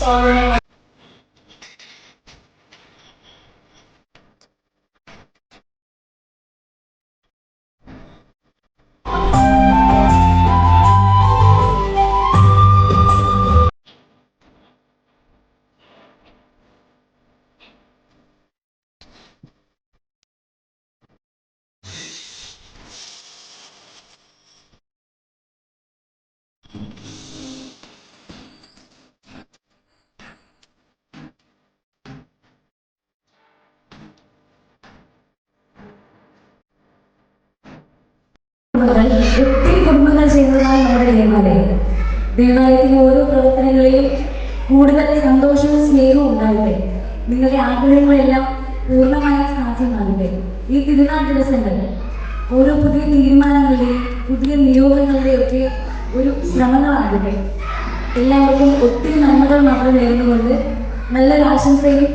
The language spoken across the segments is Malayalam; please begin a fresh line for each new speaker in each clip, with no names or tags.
sorrow.
ഒത്തിരി കുടുംബങ്ങൾ ചെയ്യുന്നതാണ് നമ്മുടെ ദേവാലയം. ദേവാലയത്തിലെ ഓരോ പ്രവർത്തനങ്ങളിലും കൂടുതൽ സന്തോഷവും സ്നേഹവും ഉണ്ടാകട്ടെ. നിങ്ങളുടെ ആഗ്രഹങ്ങളെല്ലാം പൂർണ്ണമായി സാധ്യമാകട്ടെ. ഈ തിരുനാൾ ദിവസങ്ങൾ ഓരോ പുതിയ തീരുമാനങ്ങളുടെയും പുതിയ നിയോഗങ്ങളുടെയും ഒക്കെ ഒരു ശ്രമങ്ങളാകട്ടെ. എല്ലാവർക്കും ഒത്തിരി നന്മകൾ മാത്രം നേർന്നുകൊണ്ട് നല്ലൊരു ആശംസയും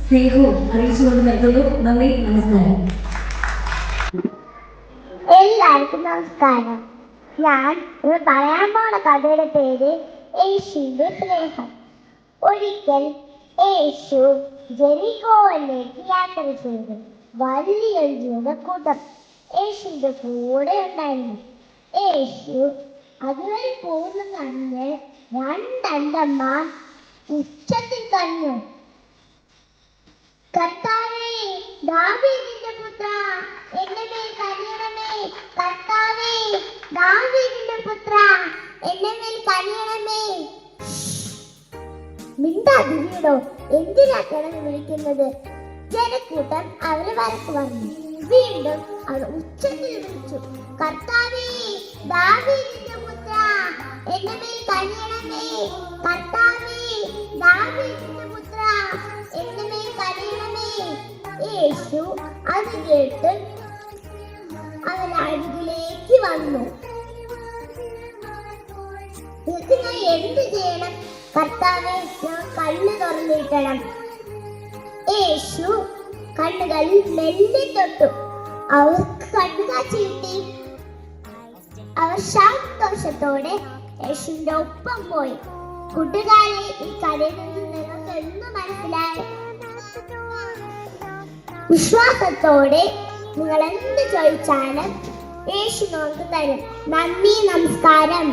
സ്നേഹവും അറിയിച്ചുകൊണ്ട് നിർത്തുന്നു. നന്ദി, നമസ്കാരം.
എല്ലാവർക്കും നമസ്കാരം. ഞാൻ ഇന്ന് പറയാൻ പോണ കഥയുടെ പേര് യേശുവിന്റെ സ്നേഹം. ഒരിക്കൽ യേശു ജെറിക്കോയിലേക്ക് യാത്ര ചെയ്തു. വലിയൊരു ജനക്കൂട്ടം യേശുവിന്റെ കൂടെ ഉണ്ടായിരുന്നു. യേശു അതുവഴി പോകുന്ന കണ്ട് രണ്ടമ്മമാർ ഉച്ചത്തിൽ കരഞ്ഞു, കർത്താവേ, ദാവീദിന്റെ പുത്രാ, എന്റെ മേൽ കനിയണമേ. കർത്താവേ, ദാവീദിന്റെ പുത്രാ, എന്റെ മേൽ കനിയണമേ. മിണ്ടാതിരിയടോ, എന്തിനാ കിടന്ന് വിളിക്കുന്നത്? ജനക്കൂട്ടം അവരെ വരക്ക് പറഞ്ഞു. വീണ്ടും അവർ ഉച്ചത്തിൽ വിളിച്ചു, കർത്താവേ, ദാവീദിന്റെ പുത്രാ, എന്റെ മേൽ കനിയണമേ. കർത്താവേ, ദാവീദിന്റെ പുത്രാ, എന്റെ മേൽ കനിയണമേ. യേശു അത് കേട്ട് അവരുടെ അരികിലേക്ക് വന്നു. നിനക്ക് ഞാൻ എന്ത് ചെയ്യണം? കർത്താവേ, ഞാൻ കണ്ണ് തുറന്നിട്ടണം. യേശു കണ്ണുകൾ മെല്ലെ തൊട്ടു. അവർക്ക് കണ്ണുകാഴ്ച കിട്ടി. അവർ സന്തോഷത്തോടെ യേശുവിന്റെ ഒപ്പം പോയി. കൂട്ടുകാരെ, ഈ കഥയിൽ നിന്ന് നിങ്ങൾക്ക് എന്ത് മനസ്സിലായി? വിശ്വാസത്തോടെ നിങ്ങൾ എന്ത് ചോദിച്ചാലും യേശു നമുക്ക് തരും. നന്ദി, നമസ്കാരം.